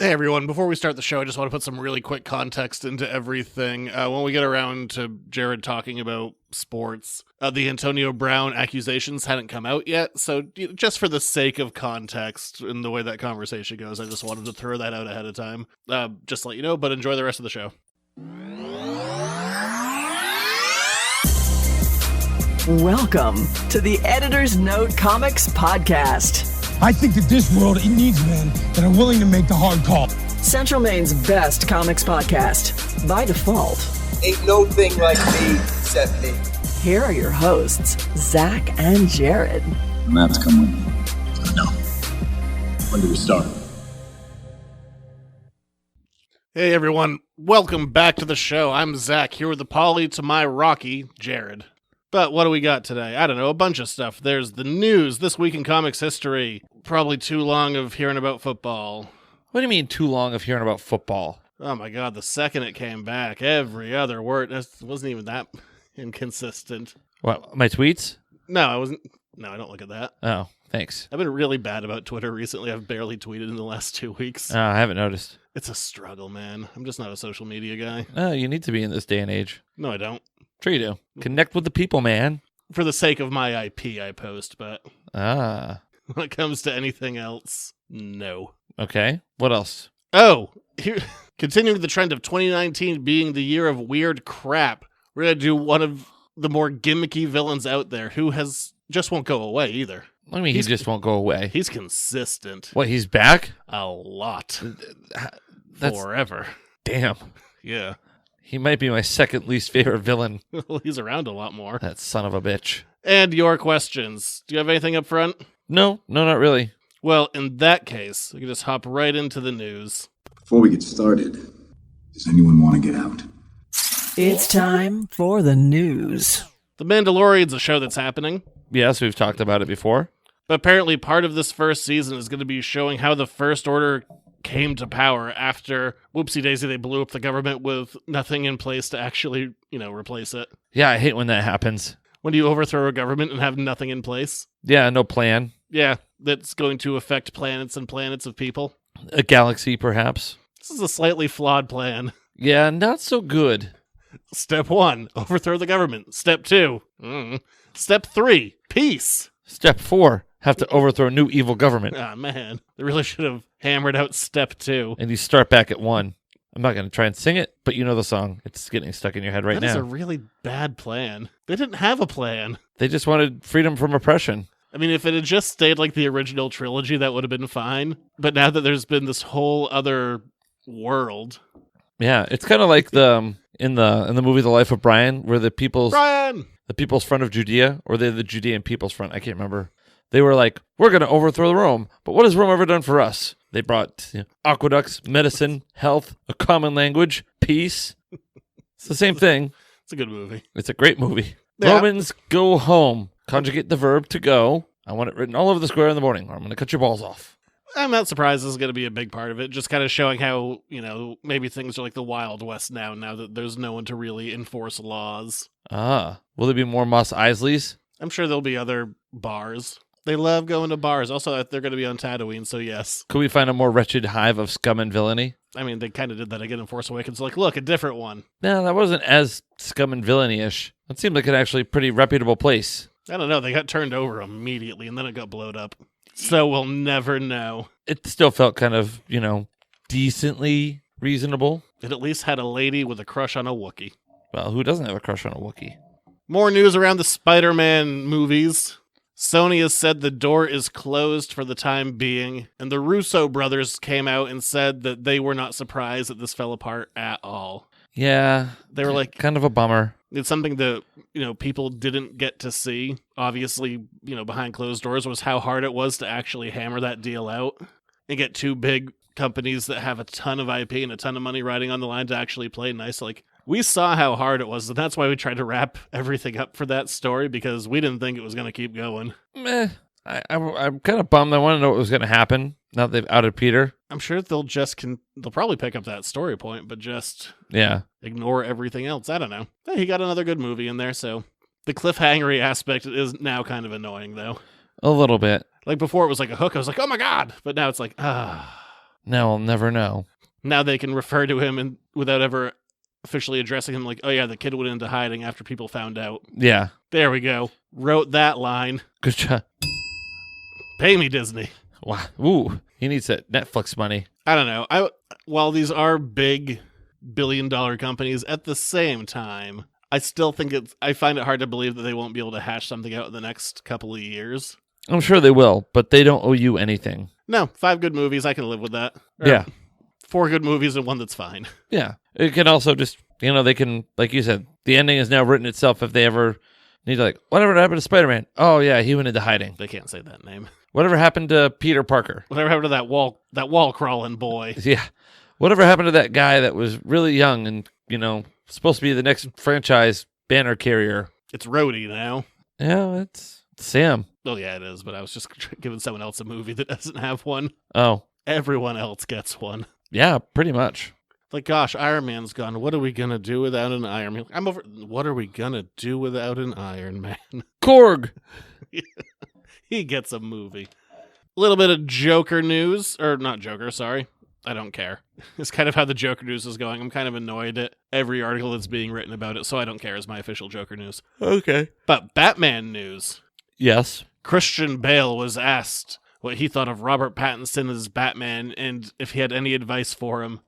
Hey everyone, before we start the show, I just want to put some really quick context into everything. When we get around to Jared talking about sports, the Antonio Brown accusations hadn't come out yet, so just for the sake of context in the way that conversation goes, I just wanted to throw that out ahead of time. Just to let you know, but enjoy the rest of the show. Welcome to the Editor's Note Comics Podcast. I think that this world, it needs men that are willing to make the hard call. Central Maine's best comics podcast, by default. Ain't no thing like me except me. Here are your hosts, Zach and Jared. Maps come with me. No. When do we start? Hey everyone, welcome back to the show. I'm Zach, here with the Polly to my Rocky, Jared. But what do we got today? I don't know, a bunch of stuff. There's the news, this week in comics history. Probably too long of hearing about football. What do you mean too long of hearing about football? Oh my god, the second it came back, every other word, it wasn't even that inconsistent. What, my tweets? No, I wasn't. No, I don't look at that. Oh, thanks. I've been really bad about Twitter recently. I've barely tweeted in the last 2 weeks. I haven't noticed. It's a struggle, man. I'm just not a social media guy. Oh, you need to be in this day and age. No, I don't. Sure you do. Connect with the people, man. For the sake of my IP, I post, but when it comes to anything else, no. Okay. What else? Oh, here, continuing the trend of 2019 being the year of weird crap, we're going to do one of the more gimmicky villains out there who just won't go away either. I mean, he just won't go away. He's consistent. What, he's back? A lot. That's, forever. Damn. Yeah. He might be my second least favorite villain. Well, he's around a lot more. That son of a bitch. And your questions. Do you have anything up front? No, not really. Well, in that case, we can just hop right into the news. Before we get started, does anyone want to get out? It's time for the news. The Mandalorian's a show that's happening. Yes, we've talked about it before. But apparently part of this first season is going to be showing how the First Order came to power after, whoopsie-daisy, they blew up the government with nothing in place to actually, replace it. Yeah, I hate when that happens. When you overthrow a government and have nothing in place? Yeah, no plan. Yeah, that's going to affect planets and planets of people. A galaxy, perhaps. This is a slightly flawed plan. Yeah, not so good. Step 1, overthrow the government. Step 2, Step 3, peace. Step 4, have to overthrow new evil government. Ah, man. They really should have hammered out Step 2. And you start back at 1. I'm not going to try and sing it, but you know the song. It's getting stuck in your head right now. That is a really bad plan. They didn't have a plan. They just wanted freedom from oppression. I mean, if it had just stayed like the original trilogy, that would have been fine. But now that there's been this whole other world. Yeah, it's kind of like the in the movie The Life of Brian, where the People's Front of Judea, or they're the Judean People's Front, I can't remember. They were like, we're going to overthrow Rome, but what has Rome ever done for us? They brought aqueducts, medicine, health, a common language, peace. It's the same thing. It's a good movie. It's a great movie. Yeah. Romans, go home. Conjugate the verb to go. I want it written all over the square in the morning, or I'm going to cut your balls off. I'm not surprised this is going to be a big part of it, just kind of showing how, maybe things are like the Wild West now that there's no one to really enforce laws. Will there be more Mos Eisleys? I'm sure there'll be other bars. They love going to bars. Also, they're going to be on Tatooine, so yes. Could we find a more wretched hive of scum and villainy? I mean, they kind of did that again in Force Awakens. Like, look, a different one. No, that wasn't as scum and villainy-ish. That seemed like an actually pretty reputable place. I don't know. They got turned over immediately, and then it got blowed up. So we'll never know. It still felt kind of, decently reasonable. It at least had a lady with a crush on a Wookiee. Well, who doesn't have a crush on a Wookiee? More news around the Spider-Man movies. Sony has said the door is closed for the time being, and the Russo brothers came out and said that they were not surprised that this fell apart at all. Yeah. They were like, kind of a bummer. It's something that, people didn't get to see. Obviously, behind closed doors was how hard it was to actually hammer that deal out and get two big companies that have a ton of IP and a ton of money riding on the line to actually play nice. Like, we saw how hard it was, and that's why we tried to wrap everything up for that story, because we didn't think it was going to keep going. I'm kind of bummed. I want to know what was going to happen now that they've outed Peter. I'm sure they'll probably pick up that story point, but just ignore everything else. I don't know. Hey, he got another good movie in there, so the cliffhangery aspect is now kind of annoying, though. A little bit. Like, before it was like a hook. I was like, oh my god! But now it's like, Now I'll never know. Now they can refer to him without ever officially addressing him like, oh yeah, the kid went into hiding after people found out. Yeah. There we go. Wrote that line. Good job. Pay me, Disney. Wow. Ooh, he needs that Netflix money. I don't know. While these are big billion-dollar companies, at the same time, I still think I find it hard to believe that they won't be able to hash something out in the next couple of years. I'm sure they will, but they don't owe you anything. No, 5 good movies, I can live with that. Yeah. 4 good movies and 1 that's fine. Yeah. It can also just, they can, like you said, the ending is now written itself if they ever need to, like, whatever happened to Spider-Man? Oh, yeah, he went into hiding. They can't say that name. Whatever happened to Peter Parker? Whatever happened to that wall crawling boy? Yeah. Whatever happened to that guy that was really young and, supposed to be the next franchise banner carrier? It's Rhodey now. Yeah, it's Sam. Oh, yeah, it is, but I was just giving someone else a movie that doesn't have one. Oh. Everyone else gets one. Yeah, pretty much. Like, gosh, Iron Man's gone. What are we going to do without an Iron Man? What are we going to do without an Iron Man? Korg! He gets a movie. A little bit of Joker news. Or not Joker, sorry. I don't care. It's kind of how the Joker news is going. I'm kind of annoyed at every article that's being written about it, so I don't care is my official Joker news. Okay. But Batman news. Yes. Christian Bale was asked what he thought of Robert Pattinson as Batman and if he had any advice for him.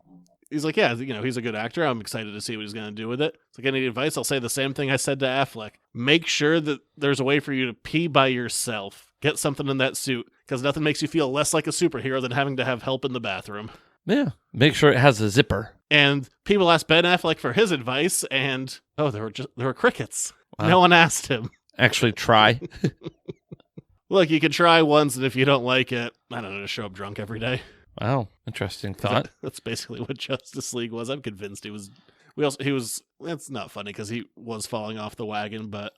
He's like, yeah, he's a good actor. I'm excited to see what he's going to do with it. It's like, any advice? I'll say the same thing I said to Affleck. Make sure that there's a way for you to pee by yourself. Get something in that suit, because nothing makes you feel less like a superhero than having to have help in the bathroom. Yeah. Make sure it has a zipper. And people asked Ben Affleck for his advice, and there were crickets. Wow. No one asked him. Actually try. Look, you can try once, and if you don't like it, I don't know, just show up drunk every day. Wow, interesting thought. That's basically what Justice League was. I'm convinced he was. It's not funny because he was falling off the wagon, but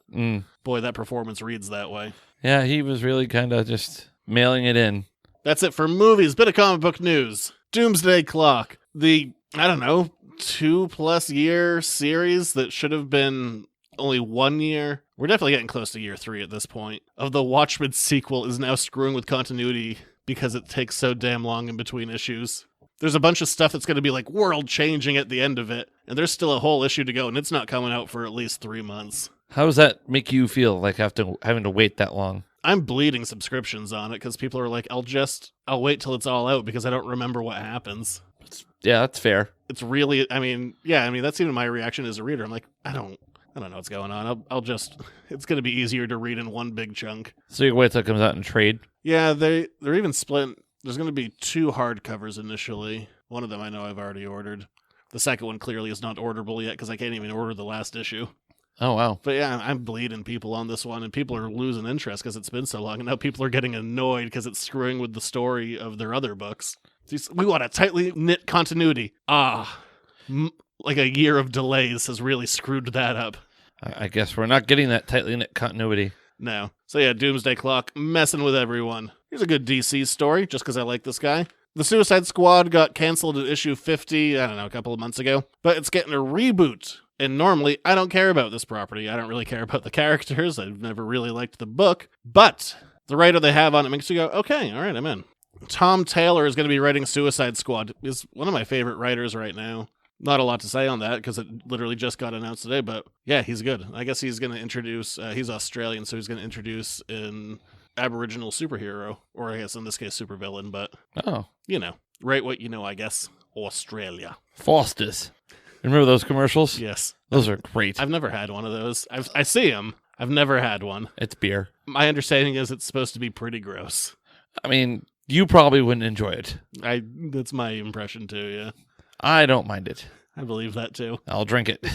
boy, that performance reads that way. Yeah, he was really kind of just mailing it in. That's it for movies. Bit of comic book news. Doomsday Clock. The, 2+ year series that should have been only 1 year. We're definitely getting close to year 3 at this point. Of the Watchmen sequel is now screwing with continuity because it takes so damn long in between issues. There's a bunch of stuff that's going to be like world-changing at the end of it, and there's still a whole issue to go, and it's not coming out for at least 3 months. How does that make you feel, like having to wait that long? I'm bleeding subscriptions on it because people are like, I'll wait till it's all out because I don't remember what happens. Yeah, that's fair. It's really, that's even my reaction as a reader. I'm like, I don't know what's going on. It's going to be easier to read in one big chunk. So you wait till it comes out in trade? Yeah, they're even split. There's going to be 2 hardcovers initially. One of them I know I've already ordered. The second one clearly is not orderable yet because I can't even order the last issue. Oh, wow. But yeah, I'm bleeding people on this one, and people are losing interest because it's been so long, and now people are getting annoyed because it's screwing with the story of their other books. We want a tightly knit continuity. Like a year of delays has really screwed that up. I guess we're not getting that tightly knit continuity. No. So yeah, Doomsday Clock messing with everyone. Here's a good DC story, just because I like this guy. The Suicide Squad got canceled at issue 50, a couple of months ago, but it's getting a reboot. And normally, I don't care about this property. I don't really care about the characters. I've never really liked the book. But the writer they have on it makes you go, okay, all right, I'm in. Tom Taylor is going to be writing Suicide Squad. He's one of my favorite writers right now. Not a lot to say on that because it literally just got announced today, but yeah, he's good. I guess he's going to introduce, he's Australian, so he's going to introduce an Aboriginal superhero, or I guess in this case, supervillain, but, right what you know, I guess. Australia. Foster's. Remember those commercials? Yes. Those are great. I've never had one of those. I see them. I've never had one. It's beer. My understanding is it's supposed to be pretty gross. I mean, you probably wouldn't enjoy it. That's my impression too, yeah. I don't mind it. I believe that too. I'll drink it.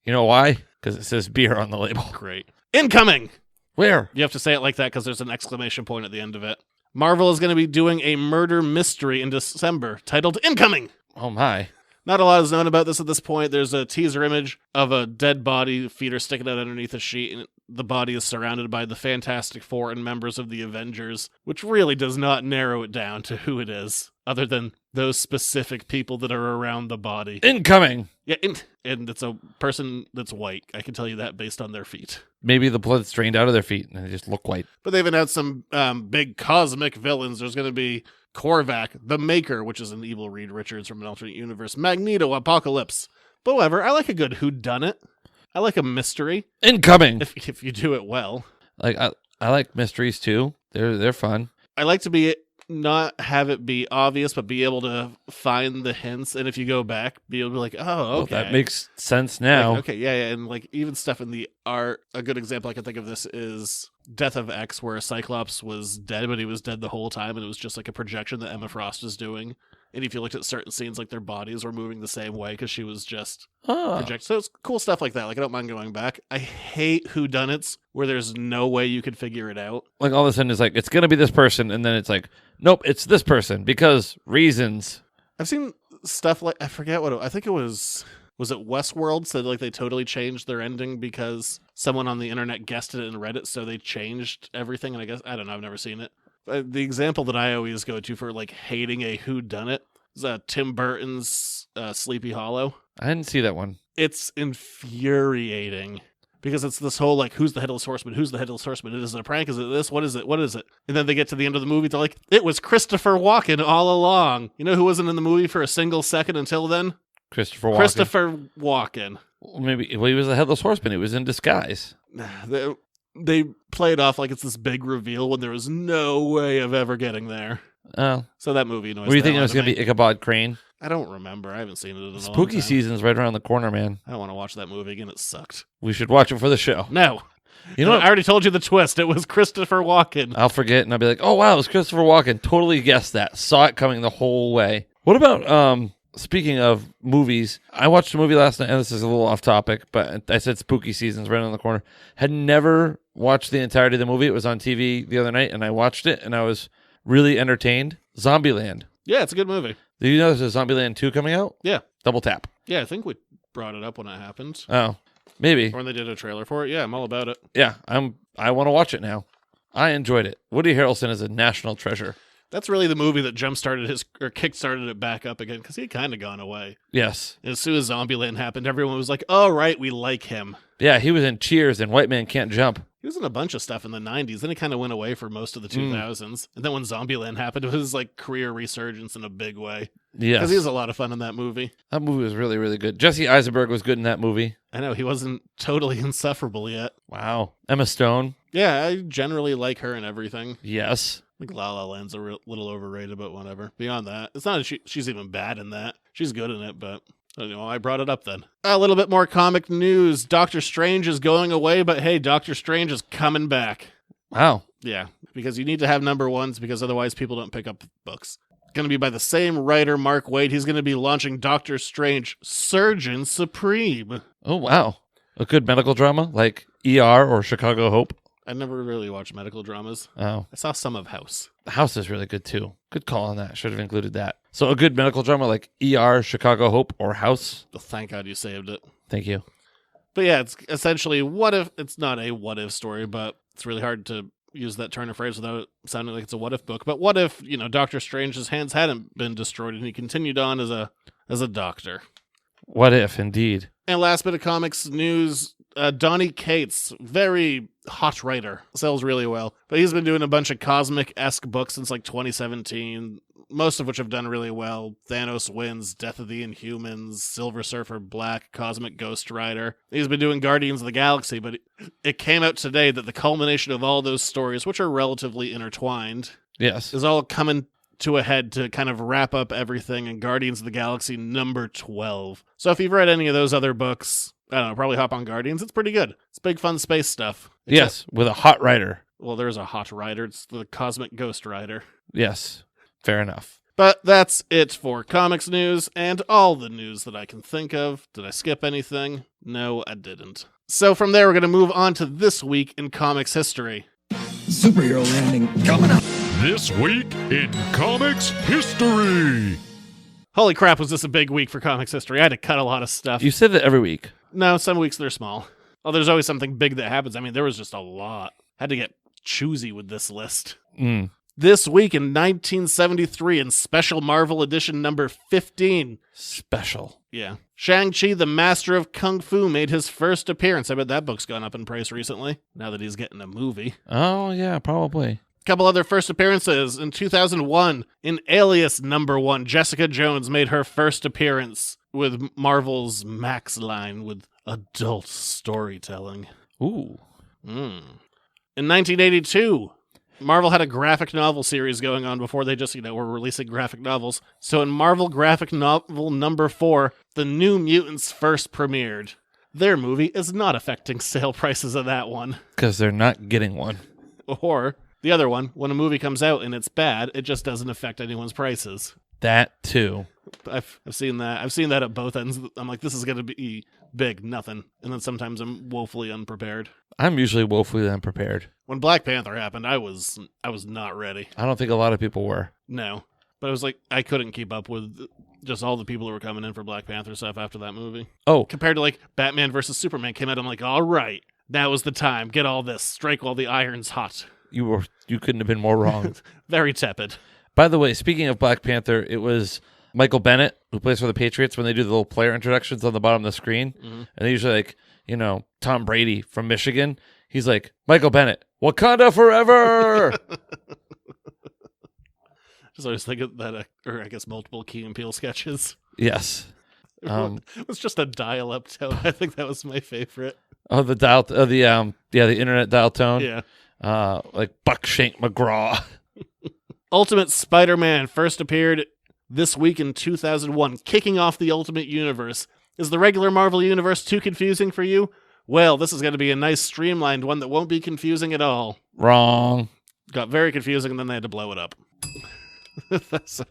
You know why? Because it says beer on the label. Great. Incoming! Where? You have to say it like that because there's an exclamation point at the end of it. Marvel is going to be doing a murder mystery in December titled Incoming! Oh my. Not a lot is known about this at this point. There's a teaser image of a dead body, feet are sticking out underneath a sheet, and the body is surrounded by the Fantastic Four and members of the Avengers, which really does not narrow it down to who it is, other than those specific people that are around the body. Incoming. Yeah, and it's a person that's white. I can tell you that based on their feet. Maybe the blood's drained out of their feet and they just look white. But they've announced some big cosmic villains. There's going to be Korvac, the Maker, which is an evil Reed Richards from an alternate universe, Magneto, Apocalypse. But whatever, I like a good whodunit. I like a mystery. Incoming. If you do it well. Like I like mysteries too. They're fun. I like to be not have it be obvious, but be able to find the hints. And if you go back, be able to be like, oh, okay. Well, that makes sense now. Like, okay, yeah. And like even stuff in the art, a good example I can think of this is Death of X, where a Cyclops was dead, but he was dead the whole time. And it was just like a projection that Emma Frost was doing. And if you looked at certain scenes, like their bodies were moving the same way because she was just projected. So it's cool stuff like that. Like I don't mind going back. I hate whodunits where there's no way you could figure it out. Like all of a sudden it's like, it's going to be this person. And then it's like, nope, it's this person because reasons. I've seen stuff like, I forget I think it was it Westworld said like they totally changed their ending because someone on the internet guessed it and read it. So they changed everything. And I guess, I don't know, I've never seen it. The example that I always go to for like hating a whodunit is Tim Burton's Sleepy Hollow. I didn't see that one. It's infuriating because it's this whole like, who's the headless horseman? Who's the headless horseman? Is it a prank? Is it this? What is it? What is it? And then they get to the end of the movie. They're like, it was Christopher Walken all along. You know who wasn't in the movie for a single second until then? Christopher Walken. Christopher Walken. Well, he was the headless horseman. He was in disguise. They play it off like it's this big reveal when there was no way of ever getting there. Oh. So that movie annoys Were you thinking it was going going to be Ichabod Crane? I don't remember. I haven't seen it in a long time. Spooky season's right around the corner, man. I don't want to watch that movie again. It sucked. We should watch it for the show. No. You know what? I already told you the twist. It was Christopher Walken. I'll forget and I'll be like, oh, wow, it was Christopher Walken. Totally guessed that. Saw it coming the whole way. What about, speaking of movies, I watched a movie last night, and this is a little off topic, but I said spooky season's right on the corner. Had never watched the entirety of the movie. It was on TV the other night, and I watched it, and I was really entertained. Zombieland. Yeah, it's a good movie. Do you know there's a Zombieland 2 coming out? Yeah. Double tap. Yeah, I think we brought it up when it happened. Oh, maybe. Or when they did a trailer for it. Yeah, I'm all about it. Yeah, I want to watch it now. I enjoyed it. Woody Harrelson is a national treasure. That's really the movie that kickstarted it back up again, because he had kind of gone away. Yes. And as soon as Zombieland happened, everyone was like, oh, right, we like him. Yeah, he was in Cheers and White Man Can't Jump. He was in a bunch of stuff in the 90s. Then he kind of went away for most of the 2000s. And then when Zombieland happened, it was like career resurgence in a big way. Yes. Because he was a lot of fun in that movie. That movie was really, really good. Jesse Eisenberg was good in that movie. I know, he wasn't totally insufferable yet. Wow. Emma Stone. Yeah, I generally like her and everything. Yes. I think La La Land's a little overrated, but whatever. Beyond that, it's not she's even bad in that. She's good in it, but I brought it up then. A little bit more comic news. Doctor Strange is going away, but hey, Doctor Strange is coming back. Wow. Yeah, because you need to have number ones, because otherwise people don't pick up books. Going to be by the same writer, Mark Waid. He's going to be launching Doctor Strange Surgeon Supreme. Oh, wow. A good medical drama like ER or Chicago Hope. I never really watched medical dramas. Oh. I saw some of House. House is really good too. Good call on that. Should have included that. So a good medical drama like ER, Chicago Hope, or House. Well, thank God you saved it. Thank you. But yeah, it's essentially what if, it's not a what if story, but it's really hard to use that turn of phrase without sounding like it's a what if book. But what if, Doctor Strange's hands hadn't been destroyed and he continued on as a doctor? What if, indeed. And last bit of comics news, Donny Cates, very hot writer, sells really well. But he's been doing a bunch of cosmic-esque books since like 2017, most of which have done really well. Thanos Wins, Death of the Inhumans, Silver Surfer Black, Cosmic Ghost Rider. He's been doing Guardians of the Galaxy, but it came out today that the culmination of all those stories, which are relatively intertwined, yes, is all coming to a head to kind of wrap up everything in Guardians of the Galaxy number 12. So if you've read any of those other books, I don't know, probably hop on Guardians. It's pretty good. It's big, fun space stuff. Yes, with a hot writer. Well, there's a hot rider. It's the Cosmic Ghost Rider. Yes, fair enough. But that's it for comics news and all the news that I can think of. Did I skip anything? No, I didn't. So from there, we're going to move on to this week in comics history. Superhero landing coming up. This week in comics history. Holy crap, was this a big week for comics history. I had to cut a lot of stuff. You said that every week. No, some weeks they're small. Oh, there's always something big that happens. I mean, there was just a lot. Had to get choosy with this list. This week in 1973 in Special Marvel Edition number 15. Special. Yeah. Shang-Chi, the Master of Kung Fu, made his first appearance. I bet that book's gone up in price recently, now that he's getting a movie. Oh, yeah, probably. Couple other first appearances. In 2001, in Alias number 1, Jessica Jones made her first appearance with Marvel's Max line with adult storytelling. Ooh. In 1982, Marvel had a graphic novel series going on before they just, were releasing graphic novels. So in Marvel graphic novel number 4, The New Mutants first premiered. Their movie is not affecting sale prices of that one. Because they're not getting one. Or the other one, when a movie comes out and it's bad, it just doesn't affect anyone's prices. That too. I've seen that. I've seen that at both ends. I'm like, this is going to be big, nothing. And then sometimes I'm woefully unprepared. I'm usually woefully unprepared. When Black Panther happened, I was not ready. I don't think a lot of people were. No. But it was like, I couldn't keep up with just all the people who were coming in for Black Panther stuff after that movie. Oh. Compared to like Batman versus Superman came out, I'm like, all right, now is the time. Get all this. Strike while the iron's hot. You couldn't have been more wrong. Very tepid. By the way, speaking of Black Panther, it was Michael Bennett, who plays for the Patriots, when they do the little player introductions on the bottom of the screen. Mm-hmm. And they usually like, Tom Brady from Michigan. He's like, Michael Bennett, Wakanda forever! Just always think of that, or I guess multiple Key and Peele sketches. Yes. It was just a dial-up tone. I think that was my favorite. Oh, the dial, the internet dial tone. Yeah. Like Buckshank McGraw. Ultimate Spider-Man first appeared this week in 2001, kicking off the Ultimate Universe. Is the regular Marvel Universe too confusing for you? Well, this is going to be a nice streamlined one that won't be confusing at all. Wrong. Got very confusing, and then they had to blow it up. So,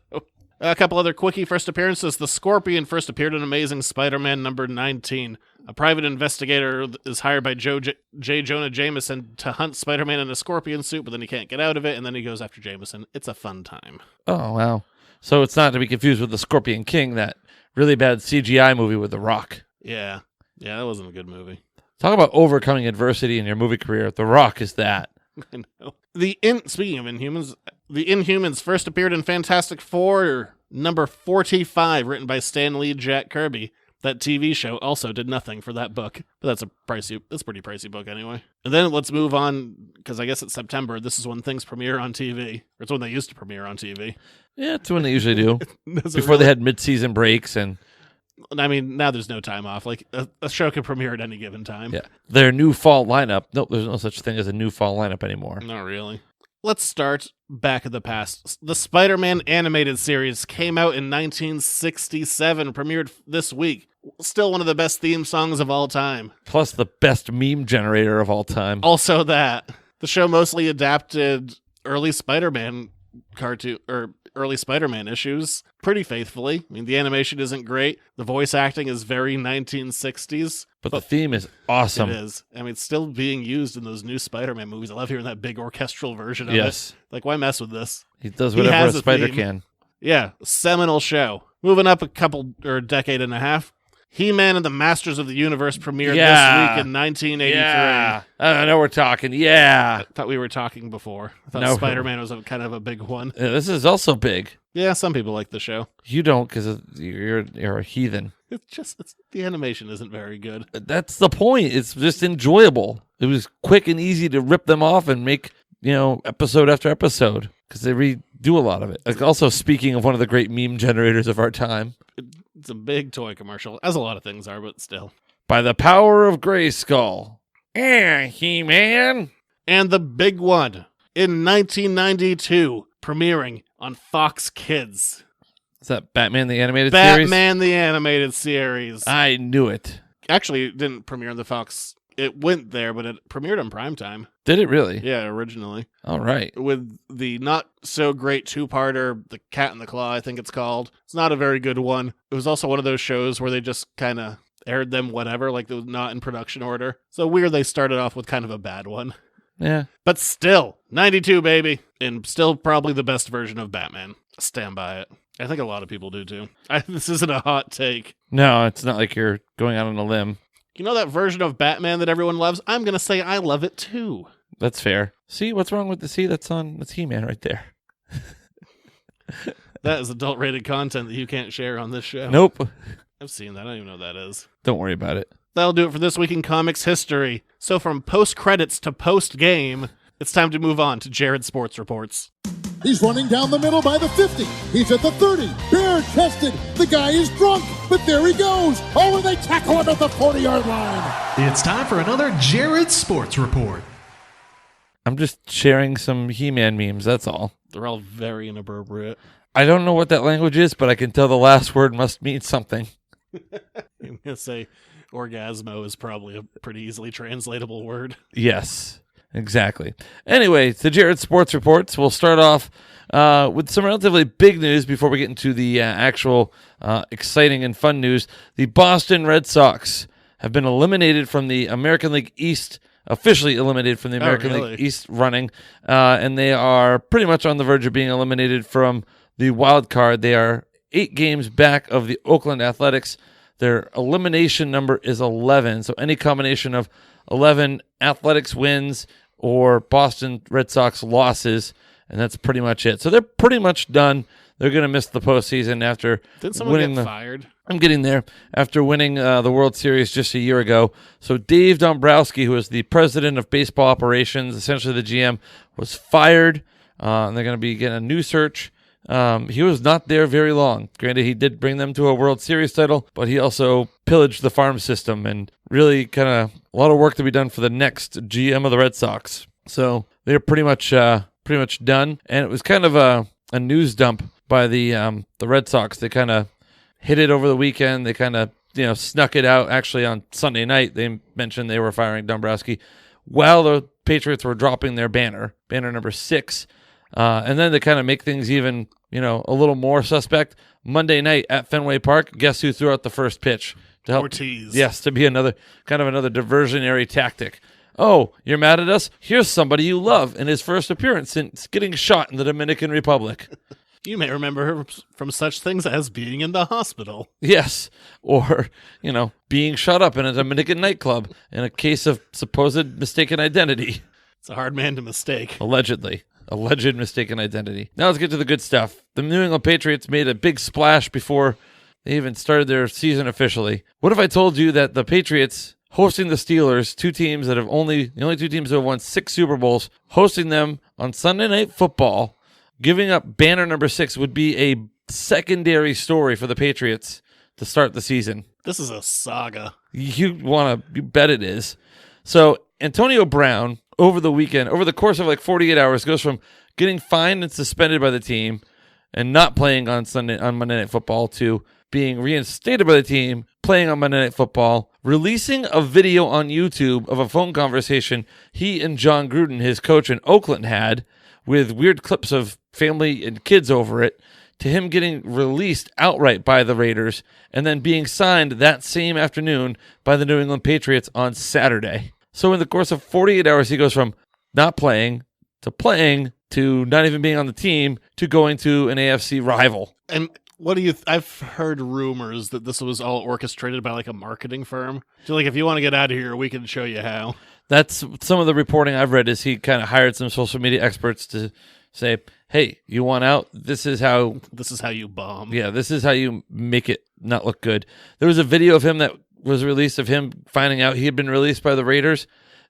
a couple other quickie first appearances. The Scorpion first appeared in Amazing Spider-Man number 19. A private investigator is hired by J. Jonah Jameson to hunt Spider-Man in a scorpion suit, but then he can't get out of it, and then he goes after Jameson. It's a fun time. Oh, wow. So it's not to be confused with The Scorpion King, that really bad CGI movie with The Rock. Yeah. Yeah, that wasn't a good movie. Talk about overcoming adversity in your movie career. The Rock is that. I know. Speaking of Inhumans, the Inhumans first appeared in Fantastic Four number 45, written by Stan Lee and Jack Kirby. That TV show also did nothing for that book, but that's a pretty pricey book anyway. And then let's move on, because I guess it's September. This is when things premiere on TV. Or it's when they used to premiere on TV. Yeah, it's when they usually do. Before they had mid-season breaks and... I mean, now there's no time off. Like, a show can premiere at any given time. Yeah. Their new fall lineup. Nope, there's no such thing as a new fall lineup anymore. Not really. Let's start back in the past. The Spider-Man animated series came out in 1967, premiered this week. Still one of the best theme songs of all time. Plus the best meme generator of all time. Also that. The show mostly adapted early Spider-Man cartoon, or early Spider-Man issues pretty faithfully. I mean, the animation isn't great. The voice acting is very 1960s. But the theme is awesome. It is. I mean, it's still being used in those new Spider-Man movies. I love hearing that big orchestral version of it. Like, why mess with this? He does whatever a spider can. Yeah, seminal show. Moving up a decade and a half. He-Man and the Masters of the Universe premiered this week in 1983. Yeah. I know we're talking. Yeah. I thought we were talking before. I thought Spider-Man was kind of a big one. Yeah, this is also big. Yeah, some people like the show. You don't, because you're a heathen. The animation isn't very good. That's the point. It's just enjoyable. It was quick and easy to rip them off and make, episode after episode, because they redo a lot of it. Like, also, speaking of one of the great meme generators of our time. It's a big toy commercial, as a lot of things are, but still. By the power of Grayskull. He-Man. And the big one, in 1992, premiering on Fox Kids. Is that Batman the Animated Series? Batman the Animated Series. I knew it. Actually, it didn't premiere on the Fox. It went there, but it premiered on primetime. Did it really? Yeah, originally. All right. With the not-so-great two-parter, The Cat and the Claw, I think it's called. It's not a very good one. It was also one of those shows where they just kind of aired them whatever, like it was not in production order. So weird they started off with kind of a bad one. Yeah. But still, 92, baby. And still probably the best version of Batman. Stand by it. I think a lot of people do, too. This isn't a hot take. No, it's not like you're going out on a limb. You know that version of Batman that everyone loves? I'm going to say I love it, too. That's fair. See, what's wrong with the C? That's He-Man right there. That is adult-rated content that you can't share on this show. Nope. I've seen that. I don't even know what that is. Don't worry about it. That'll do it for this week in comics history. So from post-credits to post-game, it's time to move on to Jared's Sports Reports. He's running down the middle by the 50. He's at the 30. Bare-chested. The guy is drunk, but there he goes. Oh, and they tackle him at the 40-yard line. It's time for another Jared Sports Report. I'm just sharing some He-Man memes, that's all. They're all very inappropriate. I don't know what that language is, but I can tell the last word must mean something. I'm going to say orgasmo is probably a pretty easily translatable word. Yes, exactly. Anyway, the Jared Sports Reports. We'll start off with some relatively big news before we get into the actual exciting and fun news. The Boston Red Sox have been eliminated from the American League East, officially eliminated from the American League East running, and they are pretty much on the verge of being eliminated from the wild card. They are 8 games back of the Oakland Athletics. Their elimination number is 11, so any combination of 11 Athletics wins or Boston Red Sox losses, and that's pretty much it. So they're pretty much done. They're going to miss the postseason after Didn't someone winning get fired? I'm getting there. After winning the World Series just a year ago. So Dave Dombrowski, who is the president of baseball operations, essentially the GM, was fired, and they're going to be getting a new search. He was not there very long. Granted, he did bring them to a World Series title, but he also pillaged the farm system and really kind of a lot of work to be done for the next GM of the Red Sox. So they're pretty much done. And it was kind of a news dump by the Red Sox. They kind of hit it over the weekend. They kind of snuck it out. Actually, on Sunday night, they mentioned they were firing Dombrowski while the Patriots were dropping their banner number 6. And then to kind of make things even, a little more suspect, Monday night at Fenway Park, guess who threw out the first pitch? To help, Ortiz. Yes, to be another diversionary tactic. Oh, you're mad at us? Here's somebody you love in his first appearance since getting shot in the Dominican Republic. You may remember her from such things as being in the hospital. Yes, or, being shot up in a Dominican nightclub in a case of supposed mistaken identity. It's a hard man to mistake. Allegedly. Alleged mistaken identity. Now let's get to the good stuff. The New England Patriots made a big splash before they even started their season officially. What if I told you that the Patriots hosting the Steelers, the only 2 teams that have won 6 Super Bowls, hosting them on Sunday Night Football, giving up banner number 6 would be a secondary story for the Patriots to start the season. This is a saga. You bet it is. So Antonio Brown, over the weekend, over the course of 48 hours, goes from getting fined and suspended by the team and not playing on Monday Night Football to being reinstated by the team, playing on Monday Night Football, releasing a video on YouTube of a phone conversation he and John Gruden, his coach in Oakland, had with weird clips of family and kids over it, to him getting released outright by the Raiders and then being signed that same afternoon by the New England Patriots on Saturday. So in the course of 48 hours, he goes from not playing to not even being on the team to going to an AFC rival. And I've heard rumors that this was all orchestrated by a marketing firm. So if you want to get out of here, we can show you how. That's some of the reporting I've read, is he kind of hired some social media experts to say, hey, you want out? This is how you bomb. Yeah, this is how you make it not look good. There was a video of him that was released of him finding out he had been released by the Raiders,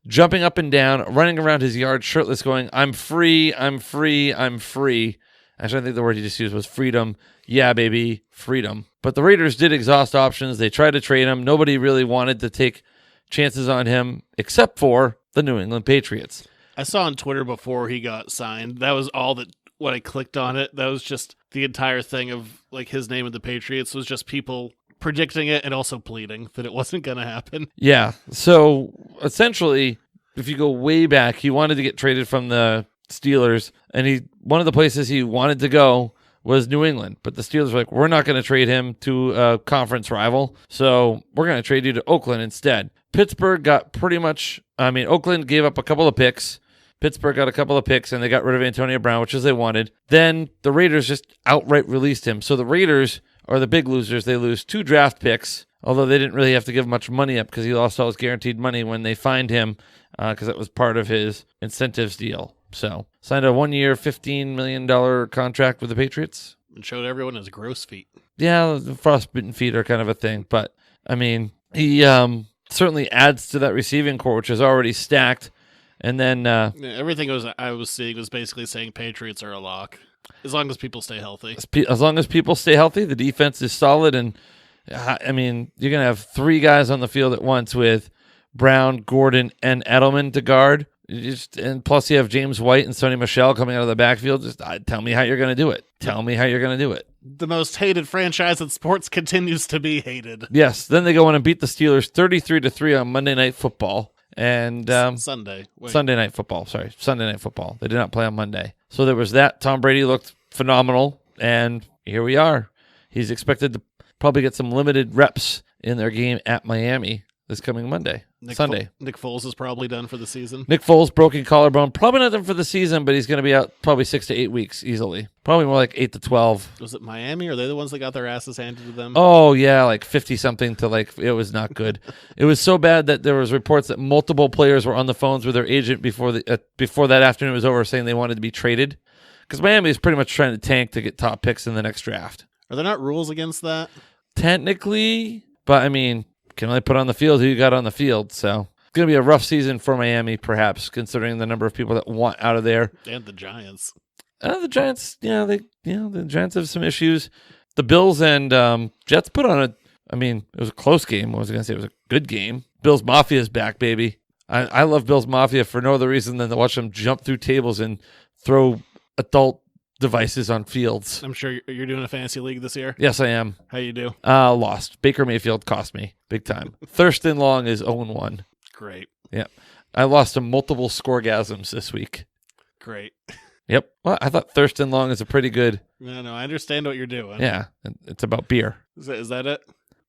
jumping up and down, running around his yard shirtless, going, I'm free, I'm free, I'm free. Actually, I think the word he just used was freedom. Yeah, baby, freedom. But the Raiders did exhaust options. They tried to trade him. Nobody really wanted to take chances on him except for the New England Patriots. I saw on Twitter before he got signed, that was all that when I clicked on it, that was just the entire thing of his name of the Patriots was just people predicting it and also pleading that it wasn't going to happen. Yeah. So essentially, if you go way back, he wanted to get traded from the Steelers, and one of the places he wanted to go was New England. But the Steelers were like, we're not going to trade him to a conference rival, so we're going to trade you to Oakland instead. Pittsburgh got Oakland gave up a couple of picks. Pittsburgh got a couple of picks, and they got rid of Antonio Brown, which is they wanted. Then the Raiders just outright released him. So the Raiders are the big losers. They lose 2 draft picks, although they didn't really have to give much money up because he lost all his guaranteed money when they fined him because that was part of his incentives deal. So signed a 1-year, $15 million contract with the Patriots. And showed everyone his gross feet. Yeah, the frostbitten feet are kind of a thing. But, I mean, he certainly adds to that receiving core, which is already stacked. And then everything I was seeing was basically saying Patriots are a lock. As long as people stay healthy. As long as people stay healthy, the defense is solid. And, I mean, you're going to have 3 guys on the field at once with Brown, Gordon, and Edelman to guard. And plus you have James White and Sonny Michel coming out of the backfield. Just tell me how you're going to do it. Tell me how you're going to do it. The most hated franchise in sports continues to be hated. Yes. Then they go in and beat the Steelers 33-3 on Monday Night Football. And Sunday Night Football. Sorry, Sunday Night Football. They did not play on Monday. So there was that. Tom Brady looked phenomenal. And here we are. He's expected to probably get some limited reps in their game at Miami this coming Sunday. Nick Foles is probably done for the season. Nick Foles, broken collarbone. Probably not done for the season, but he's going to be out probably 6 to 8 weeks easily. Probably more like 8 to 12. Was it Miami? Are they the ones that got their asses handed to them? Oh, yeah, like 50-something to it was not good. It was so bad that there was reports that multiple players were on the phones with their agent before that afternoon was over saying they wanted to be traded. Because Miami is pretty much trying to tank to get top picks in the next draft. Are there not rules against that? Technically, but I mean, can only put on the field who you got on the field. So it's going to be a rough season for Miami, perhaps, considering the number of people that want out of there. And the Giants. The Giants, the Giants have some issues. The Bills and Jets put on it was a close game. I was going to say it was a good game. Bills Mafia is back, baby. I love Bills Mafia for no other reason than to watch them jump through tables and throw adult devices on fields. I'm sure you're doing a fantasy league this year. Yes, I am. How you do? Lost. Baker Mayfield cost me big time. Thurston Long is 0-1. Great. Yep. I lost to multiple scoregasms this week. Great. Yep. Well, I thought Thurston Long is a pretty good. No, I understand what you're doing. Yeah. It's about beer. Is that it?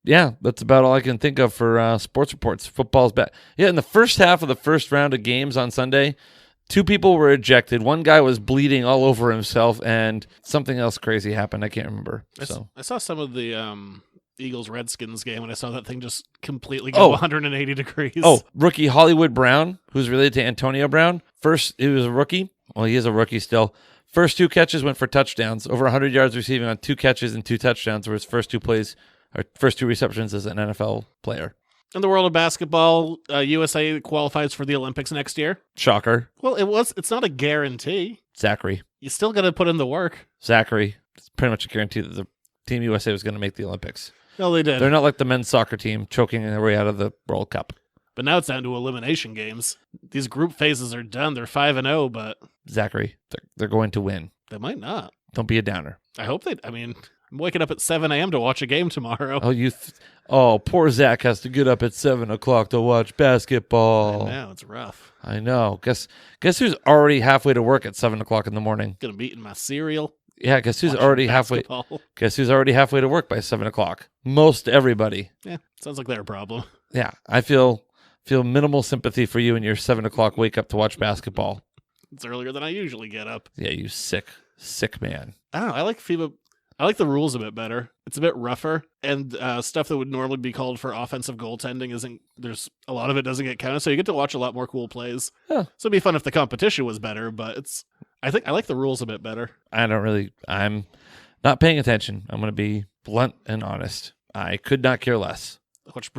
Yeah, that's about all I can think of for sports reports. Football's back. Yeah, in the first half of the first round of games on Sunday, 2 people were ejected. One guy was bleeding all over himself, and something else crazy happened. I can't remember. I saw some of the Eagles-Redskins game, and I saw that thing just completely go 180 degrees. Oh, rookie Hollywood Brown, who's related to Antonio Brown. First, he was a rookie. Well, he is a rookie still. First 2 catches went for touchdowns. Over 100 yards receiving on 2 catches and 2 touchdowns were his first 2 receptions as an NFL player. In the world of basketball, USA qualifies for the Olympics next year. Shocker. Well, it's not a guarantee. Zachary. You still got to put in the work. Zachary. It's pretty much a guarantee that the Team USA was going to make the Olympics. No, they did. They're not like the men's soccer team choking their way out of the World Cup. But now it's down to elimination games. These group phases are done. They're 5-0, but Zachary, they're going to win. They might not. Don't be a downer. I hope they. I mean, I'm waking up at 7 a.m. to watch a game tomorrow. Oh, poor Zach has to get up at 7 o'clock to watch basketball. I know, it's rough. I know. Guess who's already halfway to work at 7 o'clock in the morning? Gonna be eating my cereal. Yeah, guess who's already basketball. Guess who's already halfway to work by 7 o'clock? Most everybody. Yeah, sounds like their problem. Yeah, I feel minimal sympathy for you and your 7 o'clock wake up to watch basketball. It's earlier than I usually get up. Yeah, you sick man. I don't know. I like FIBA. I like the rules a bit better. It's a bit rougher, and stuff that would normally be called for offensive goaltending isn't. There's a lot of it doesn't get counted, so you get to watch a lot more cool plays. Huh. So it'd be fun if the competition was better, but I think I like the rules a bit better. I'm not paying attention. I'm going to be blunt and honest. I could not care less. Watch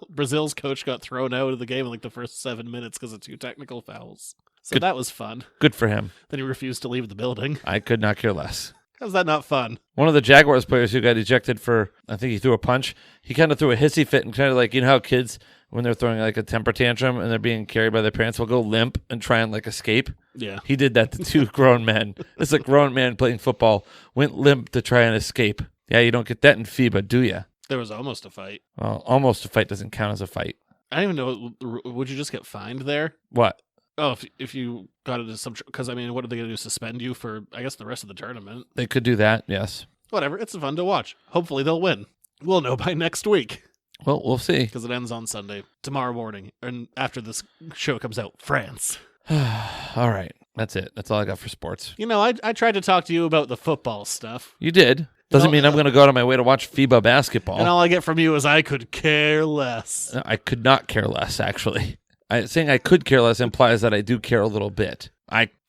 Brazil's coach got thrown out of the game in like the first 7 minutes because of 2 technical fouls. So that was fun. Good for him. Then he refused to leave the building. I could not care less. How's that not fun? One of the Jaguars players who got ejected for, I think he threw a punch, he kind of threw a hissy fit and kind of like, you know how kids, when they're throwing like a temper tantrum and they're being carried by their parents, will go limp and try and like escape? Yeah. He did that to 2 grown men. It's a grown man playing football, went limp to try and escape. Yeah, you don't get that in FIBA, do you? There was almost a fight. Well, almost a fight doesn't count as a fight. I don't even know. Would you just get fined there? What? Oh, if you got into some... Because, I mean, what are they going to do? Suspend you for, I guess, the rest of the tournament? They could do that, yes. Whatever. It's fun to watch. Hopefully they'll win. We'll know by next week. Well, we'll see. Because it ends on Sunday. Tomorrow morning. And after this show comes out, France. All right. That's it. That's all I got for sports. You know, I tried to talk to you about the football stuff. You did. Doesn't mean I'm going to go out of my way to watch FIBA basketball. And all I get from you is I could care less. I could not care less, actually. Saying I could care less implies that I do care a little bit.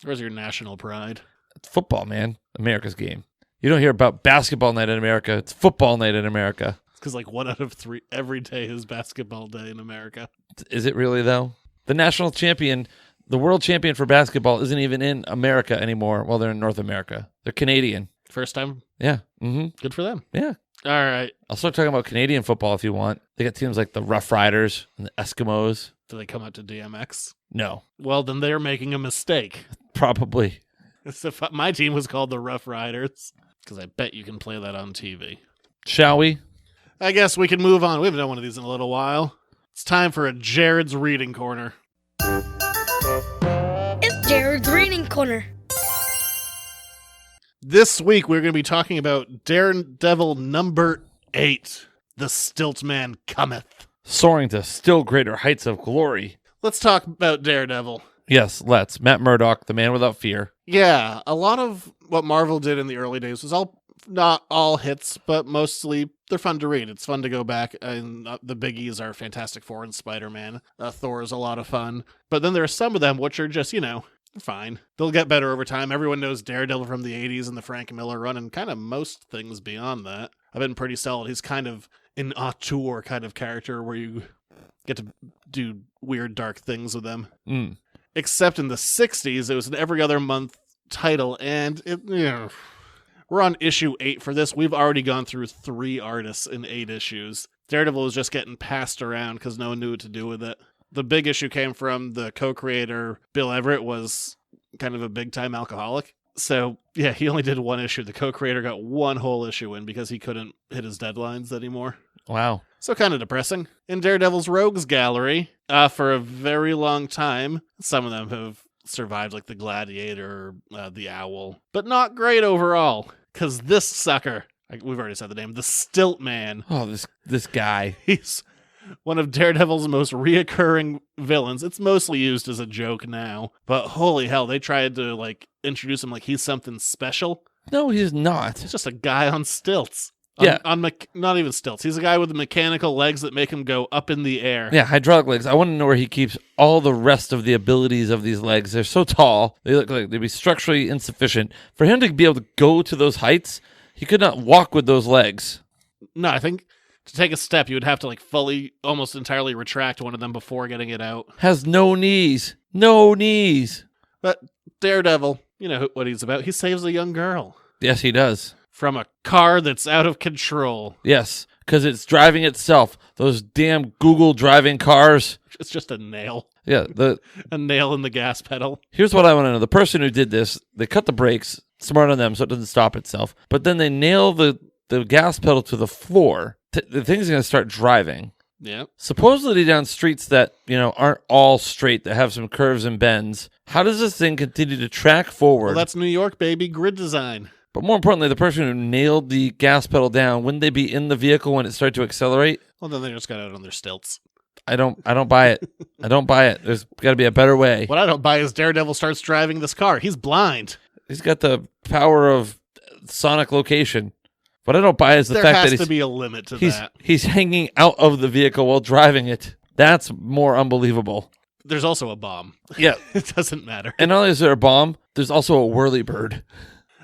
Where's your national pride? It's football, man. America's game. You don't hear about basketball night in America. It's football night in America. It's because 1 out of 3 every day is basketball day in America. Is it really, though? The national champion, the world champion for basketball isn't even in America anymore. Well, they're in North America. They're Canadian. First time? Yeah. Mm-hmm. Good for them. Yeah. All right. I'll start talking about Canadian football if you want. They got teams like the Rough Riders and the Eskimos. Do they come out to DMX? No. Well, then they're making a mistake. Probably. So if my team was called the Rough Riders, because I bet you can play that on TV. Shall we? I guess we can move on. We haven't done one of these in a little while. It's time for a Jared's Reading Corner. It's Jared's Reading Corner. This week, we're going to be talking about Daredevil number 8, The Stilt Man Cometh. Soaring to still greater heights of glory. Let's talk about Daredevil. Yes, let's. Matt Murdock, the man without fear. Yeah, a lot of what Marvel did in the early days was not all hits, but mostly they're fun to read. It's fun to go back, and the biggies are Fantastic Four and Spider-Man. Thor is a lot of fun. But then there are some of them which are just, fine. They'll get better over time. Everyone knows Daredevil from the 80s and the Frank Miller run, and kind of most things beyond that. I've been pretty solid. He's kind of an auteur kind of character where you get to do weird, dark things with them. Except in the 60s, it was an every other month title, and we're on issue 8 for this. We've already gone through 3 artists in 8 issues. Daredevil was just getting passed around because no one knew what to do with it. The big issue came from the co-creator, Bill Everett, was kind of a big-time alcoholic. So, yeah, he only did 1 issue. The co-creator got 1 whole issue in because he couldn't hit his deadlines anymore. Wow. So kind of depressing. In Daredevil's Rogues Gallery, for a very long time, some of them have survived, like the Gladiator, the Owl, but not great overall, because this sucker, we've already said the name, the Stilt Man. Oh, this guy. He's one of Daredevil's most reoccurring villains. It's mostly used as a joke now, but holy hell, they tried to introduce him like he's something special. No, he's not. He's just a guy on stilts. Yeah. Not even stilts. He's a guy with mechanical legs that make him go up in the air. Yeah, hydraulic legs. I want to know where he keeps all the rest of the abilities of these legs. They're so tall. They look like they'd be structurally insufficient. For him to be able to go to those heights, he could not walk with those legs. No, I think to take a step, you would have to fully, almost entirely retract one of them before getting it out. Has no knees. No knees. But Daredevil, you know what he's about. He saves a young girl. Yes, he does. From a car that's out of control. Yes, because it's driving itself. Those damn Google driving cars. It's just a nail. Yeah. A nail in the gas pedal. Here's what I want to know. The person who did this, they cut the brakes, smart on them so it doesn't stop itself. But then they nail the gas pedal to the floor. The thing's going to start driving. Yeah. Supposedly down streets that, aren't all straight, that have some curves and bends. How does this thing continue to track forward? Well, that's New York, baby. Grid design. But more importantly, the person who nailed the gas pedal down, wouldn't they be in the vehicle when it started to accelerate? Well, then they just got out on their stilts. I don't buy it. I don't buy it. There's got to be a better way. What I don't buy is Daredevil starts driving this car. He's blind. He's got the power of sonic location. What I don't buy is the fact that there has to be a limit to that. He's hanging out of the vehicle while driving it. That's more unbelievable. There's also a bomb. Yeah. It doesn't matter. And not only is there a bomb, there's also a whirlybird.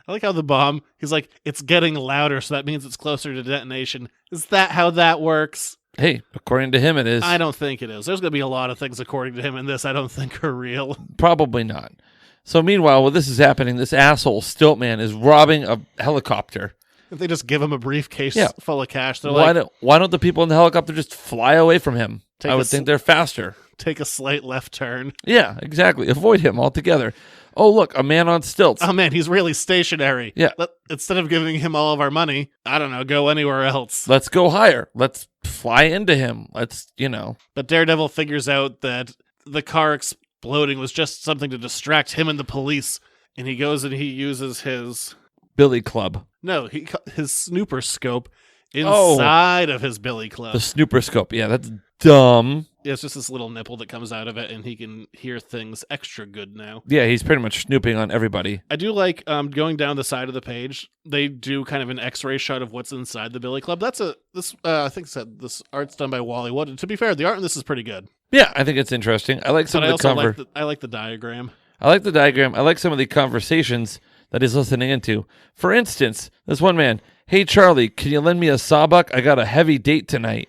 I like how the bomb, he's like, it's getting louder, so that means it's closer to detonation. Is that how that works? Hey, according to him, it is. I don't think it is. There's going to be a lot of things, according to him, in this I don't think are real. Probably not. So meanwhile, while this is happening, this asshole Stiltman is robbing a helicopter. If they just give him a briefcase full of cash, they're why don't the people in the helicopter just fly away from him? I would think they're faster. Take a slight left turn. Yeah, exactly. Avoid him altogether. Oh, look, a man on stilts. Oh, man, he's really stationary. Yeah. Instead of giving him all of our money, I don't know, go anywhere else. Let's go higher. Let's fly into him. But Daredevil figures out that the car exploding was just something to distract him and the police, and he goes and he uses his... Billy Club. No, his snooper scope inside of his Billy Club. The snooper scope. Yeah, that's dumb. Yeah, it's just this little nipple that comes out of it, and he can hear things extra good now. Yeah, he's pretty much snooping on everybody. I do like going down the side of the page. They do kind of an X-ray shot of what's inside the Billy Club. I think this art's done by Wally Wood. To be fair, the art in this is pretty good. Yeah, I think it's interesting. I like some of the cover. I like the diagram. I like the diagram. I like some of the conversations that he's listening into. For instance, this one man, "Hey Charlie, can you lend me a sawbuck? I got a heavy date tonight."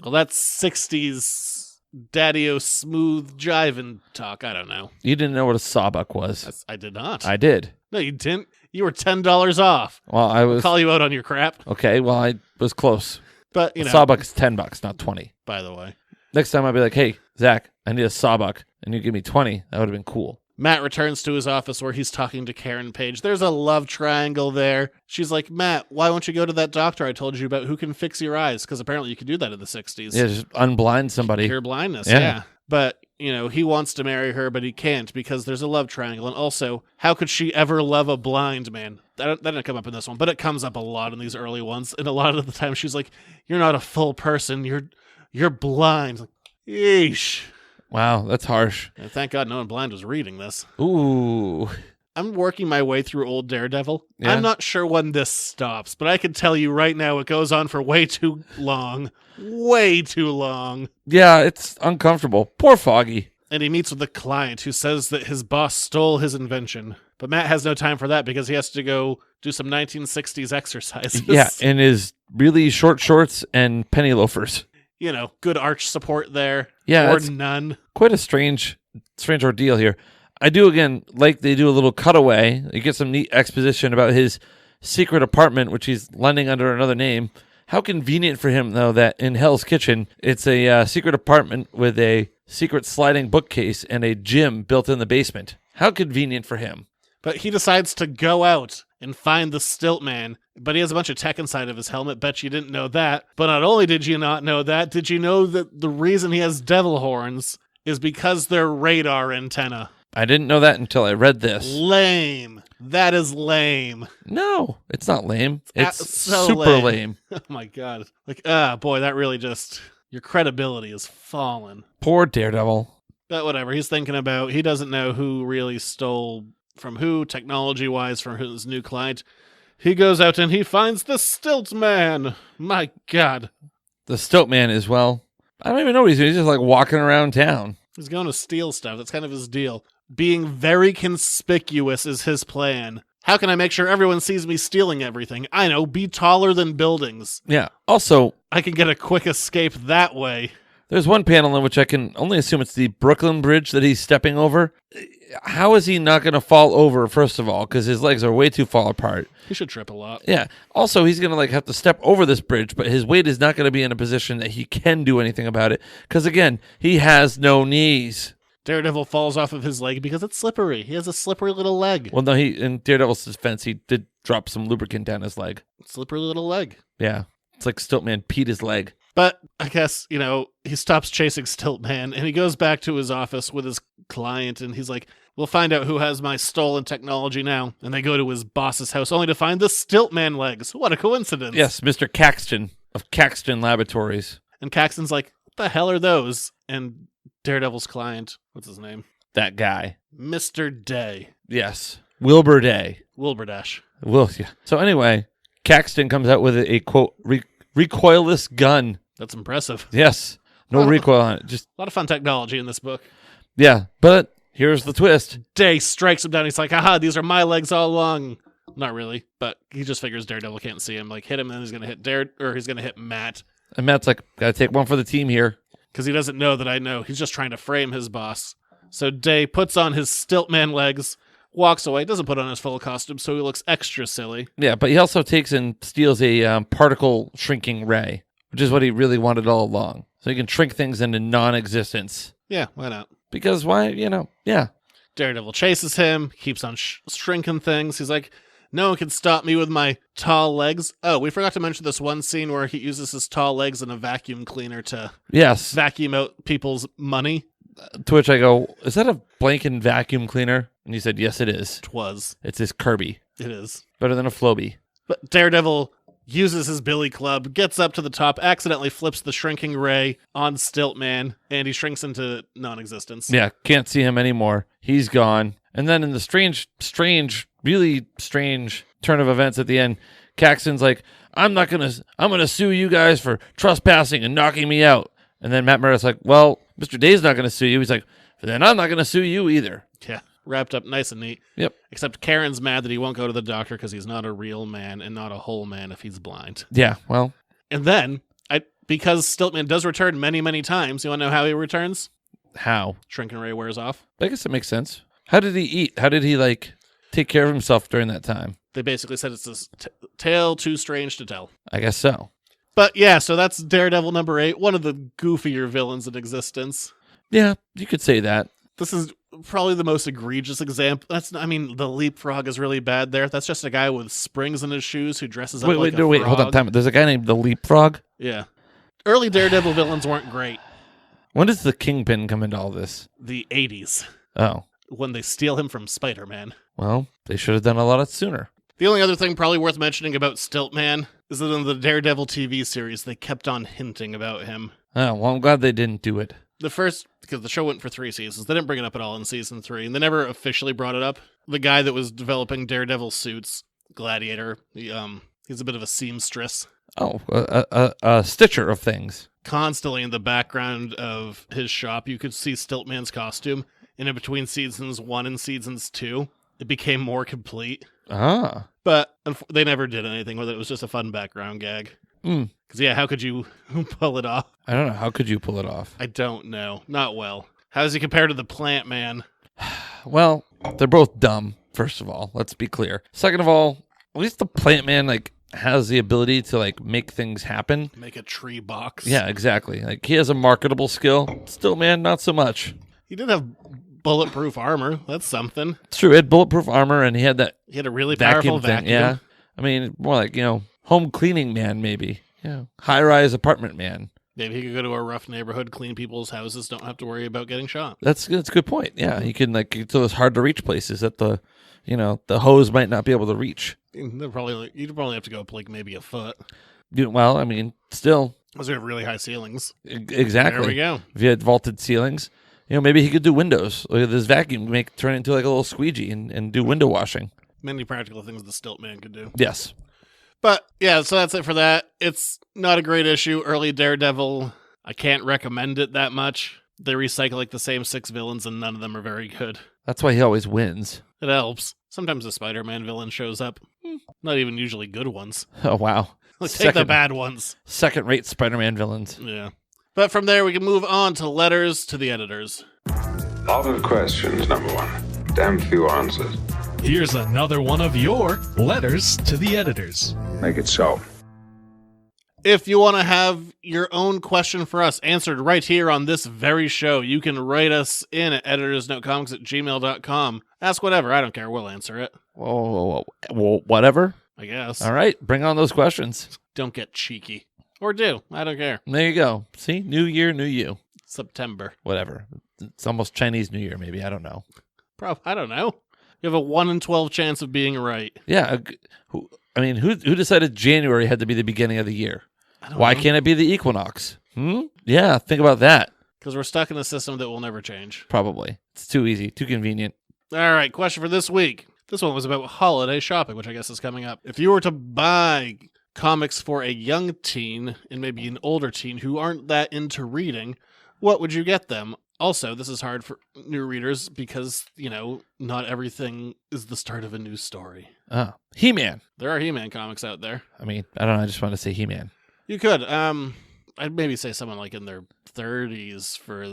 Well, that's 60s daddy-o smooth jiving talk. I don't know. You didn't know what a sawbuck was. I did not. I did. No, you didn't. You were $10 off. Well, I'll call you out on your crap. Okay, well, I was close. But, a sawbuck is $10, not 20. By the way. Next time I'll be like, "Hey, Zach, I need a sawbuck," and you give me 20. That would have been cool. Matt returns to his office where he's talking to Karen Page. There's a love triangle there. She's like, "Matt, why won't you go to that doctor I told you about who can fix your eyes?" Because apparently you could do that in the 60s. Yeah, just unblind somebody. Cure blindness, yeah. But, he wants to marry her, but he can't because there's a love triangle. And also, how could she ever love a blind man? That didn't come up in this one, but it comes up a lot in these early ones. And a lot of the time she's like, "You're not a full person. You're blind." Like, yeesh. Wow, that's harsh. And thank God no one blind was reading this. Ooh. I'm working my way through old Daredevil. Yeah. I'm not sure when this stops, but I can tell you right now it goes on for way too long. Way too long. Yeah, it's uncomfortable. Poor Foggy. And he meets with a client who says that his boss stole his invention. But Matt has no time for that because he has to go do some 1960s exercises. Yeah, in his really short shorts and penny loafers. Good arch support there. Yeah, or none. Quite a strange ordeal here. I do, again, like they do a little cutaway. You get some neat exposition about his secret apartment, which he's lending under another name. How convenient for him, though, that in Hell's Kitchen, it's a secret apartment with a secret sliding bookcase and a gym built in the basement. How convenient for him. But he decides to go out and find the stilt man. But he has a bunch of tech inside of his helmet. Bet you didn't know that. But not only did you not know that, did you know that the reason he has devil horns is because they're radar antenna? I didn't know that until I read this. Lame. That is lame. No, it's not lame. It's so super lame. Oh my God. Boy, that really just... Your credibility is fallen. Poor Daredevil. But whatever, he doesn't know who really stole from who, technology-wise, from his new client. He goes out and he finds the stilt man. My God. The stilt man is, I don't even know what he's doing. He's just walking around town. He's going to steal stuff. That's kind of his deal. Being very conspicuous is his plan. How can I make sure everyone sees me stealing everything? I know, be taller than buildings. Yeah. Also, I can get a quick escape that way. There's one panel in which I can only assume it's the Brooklyn Bridge that he's stepping over. How is he not going to fall over, first of all? Because his legs are way too far apart. He should trip a lot. Yeah. Also, he's going to have to step over this bridge, but his weight is not going to be in a position that he can do anything about it. Because, again, he has no knees. Daredevil falls off of his leg because it's slippery. He has a slippery little leg. Well, no, in Daredevil's defense, he did drop some lubricant down his leg. Slippery little leg. Yeah. It's like Stiltman peed his leg. But I guess, he stops chasing Stiltman and he goes back to his office with his client and he's like, "We'll find out who has my stolen technology now." And they go to his boss's house only to find the Stiltman legs. What a coincidence. Yes, Mr. Caxton of Caxton Laboratories. And Caxton's like, "What the hell are those?" And Daredevil's client, what's his name? That guy. Mr. Day. Yes. Wilbur Day. Wilburdash. Yeah. So anyway, Caxton comes out with a quote, recoilless gun. That's impressive. Yes. No recoil on it. Just a lot of fun technology in this book. Yeah, but here's the twist. Day strikes him down. He's like, "Aha, these are my legs all along." Not really, but he just figures Daredevil can't see him. Hit him, and then he's gonna hit Matt. And Matt's like, "Gotta take one for the team here." Because he doesn't know that I know. He's just trying to frame his boss. So Day puts on his Stiltman legs, walks away, doesn't put on his full costume, so he looks extra silly. Yeah, but he also takes and steals a particle shrinking ray, which is what he really wanted all along. So he can shrink things into non-existence. Yeah, why not? Because why, yeah. Daredevil chases him, keeps on shrinking things. He's like, "No one can stop me with my tall legs." Oh, we forgot to mention this one scene where he uses his tall legs and a vacuum cleaner to vacuum out people's money. To which I go, "Is that a blanket vacuum cleaner?" And he said, "Yes, it is." It was. It's his Kirby. It is. Better than a Floby. But Daredevil uses his billy club, gets up to the top, accidentally flips the shrinking ray on Stiltman, and he shrinks into non-existence. Yeah, can't see him anymore. He's gone. And then in the really strange turn of events at the end, Caxton's like, I'm gonna sue you guys for trespassing and knocking me out. And then Matt Murdock's like, well, Mr. Day's not gonna sue you. He's like, then I'm not gonna sue you either. Yeah, wrapped up nice and neat. Yep. Except Karen's mad that he won't go to the doctor because he's not a real man and not a whole man if he's blind. Yeah, well. And then, because Stiltman does return many, many times, you want to know how he returns? How? Shrinking ray wears off. I guess it makes sense. How did he eat? How did he, take care of himself during that time? They basically said it's this tale too strange to tell. I guess so. But yeah, so that's Daredevil number 8, one of the goofier villains in existence. Yeah, you could say that. This is probably the most egregious example. The leapfrog is really bad there. That's just a guy with springs in his shoes who dresses up like a frog. Wait, hold on, time. There's a guy named the Leapfrog? Yeah. Early Daredevil villains weren't great. When does the Kingpin come into all this? The 80s. Oh. When they steal him from Spider-Man. Well, they should have done a lot sooner. The only other thing probably worth mentioning about Stiltman is that in the Daredevil TV series, they kept on hinting about him. Oh, well, I'm glad they didn't do it. Because the show went for 3 seasons, they didn't bring it up at all in season 3, and they never officially brought it up. The guy that was developing Daredevil suits, Gladiator, he's a bit of a seamstress. Oh, a stitcher of things. Constantly in the background of his shop, you could see Stiltman's costume, and in between seasons 1 and seasons 2, it became more complete. Ah. But they never did anything with it. It was just a fun background gag. Because, how could you pull it off? I don't know. How could you pull it off? I don't know. Not well. How does he compare to the Plant Man? Well, they're both dumb, first of all. Let's be clear. Second of all, at least the Plant Man, has the ability to, make things happen. Make a tree box. Yeah, exactly. He has a marketable skill. Still, man, not so much. He did have bulletproof armor. That's something. It's true. He had bulletproof armor, and he had that. He had a really powerful thing. vacuum. Yeah. I mean, more like, home cleaning man, maybe. Yeah. High-rise apartment man. Maybe he could go to a rough neighborhood, clean people's houses, don't have to worry about getting shot. That's a good point. Yeah. He can, get to those hard-to-reach places that the hose might not be able to reach. You'd probably have to go up, maybe a foot. Well, I mean, still. Because we have really high ceilings. Exactly. There we go. If you had vaulted ceilings, maybe he could do windows. Look at this vacuum, turn it into a little squeegee and do window washing. Many practical things the Stiltman could do. Yes. But, yeah, so that's it for that. It's not a great issue. Early Daredevil, I can't recommend it that much. They recycle the same 6 villains, and none of them are very good. That's why he always wins. It helps. Sometimes a Spider-Man villain shows up. Not even usually good ones. Oh, wow. Take the bad ones. Second-rate Spider-Man villains. Yeah. But from there, we can move on to letters to the editors. Lot of questions, number 1. Damn few answers. Here's another one of your letters to the editors. Make it so. If you want to have your own question for us answered right here on this very show, you can write us in at editorsnotecomics@gmail.com. Ask whatever. I don't care. We'll answer it. Whoa, whatever? I guess. All right. Bring on those questions. Don't get cheeky. Or do. I don't care. There you go. See? New year, new you. September. Whatever. It's almost Chinese New Year, maybe. I don't know. I don't know. You have a 1 in 12 chance of being right. Yeah. Who decided January had to be the beginning of the year? Why can't it be the equinox? Yeah, think about that. Because we're stuck in a system that will never change. Probably. It's too easy, too convenient. All right, question for this week. This one was about holiday shopping, which I guess is coming up. If you were to buy comics for a young teen and maybe an older teen who aren't that into reading, what would you get them? Also, this is hard for new readers because, not everything is the start of a new story. He-Man. There are He-Man comics out there. I mean, I don't know. I just want to say He-Man. You could. I'd maybe say someone in their 30s for